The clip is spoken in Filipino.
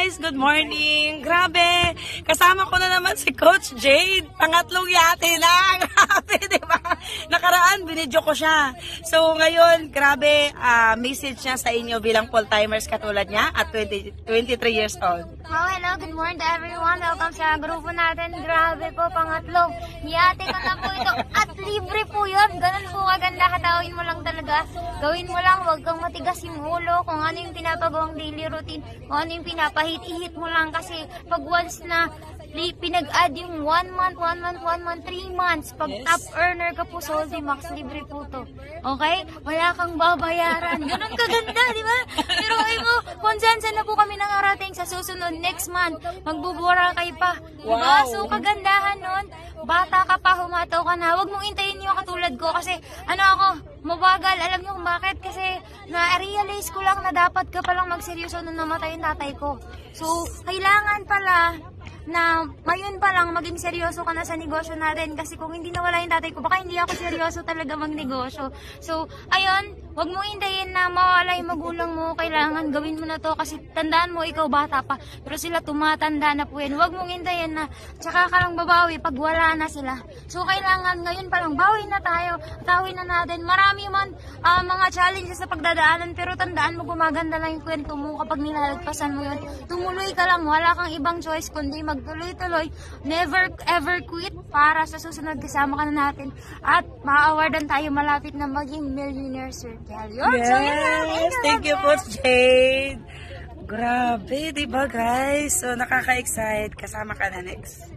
guys! Good morning! Grabe! Kasama ko na naman si Coach Jade. Pangatlong yate na! Grabe, diba? Nakaraan, binidyo ko siya. So ngayon, grabe, message niya sa inyo bilang full-timers katulad niya at 23 years old. Oh, hello, good morning to everyone. Welcome sa grupo natin. Grabe po, pangatlong yate ka na po ito. At libre po yun. Ganun po kaganda. Katawin mo lang talaga. Gawin mo lang, huwag kang matigas yung ulo. Kung ano yung pinapagawang daily routine, kung ano yung pinapahit-ihit mo lang. Kasi pag once na pinag-add yung 1 month, 3 months. Pag yes, top earner ka po sa Ultimax, libre po to. Okay? Wala kang babayaran. Ganun kaganda, di ba? Pero kayo mo, kung saan na po kami nangarating sa susunod next month, magbubura kayo pa. Diba? Wow. So, kagandahan nun, bata ka pa, humataw ka na. Huwag mong intayin yung katulad ko kasi, ano ako, mabagal. Alam niyo kung bakit? Kasi, na-realize ko lang na dapat ka palang magseryoso nung namatay yung tatay ko. So, kailangan pala na ngayon pa lang maging seryoso ka na sa negosyo natin kasi kung hindi nawala yung tatay ko, baka hindi ako seryoso talaga magnegosyo. So, ayun, wag mo hintayin na mawala yung magulang mo, kailangan gawin mo na to kasi tandaan mo, ikaw bata pa, pero sila tumatanda na po yan. Wag mong hintayin na tsaka ka lang babawi pag wala na sila. So, kailangan ngayon pa lang, bawi na tayo, tawin na natin. Marami man mga challenges sa pagdadaanan, pero tandaan mo, gumaganda lang yung kwento mo kapag nilalagpasan mo yun. Tumuloy ka lang, wala kang ibang choice kundi magtuloy-tuloy, never ever quit para sa susunod kasama ka na natin at ma-awardan tayo malapit na maging millionaire circle. Yun, yes, so yun lang. thank you Coach Jade. Grabe, diba guys? So nakaka-excite. Kasama ka na next.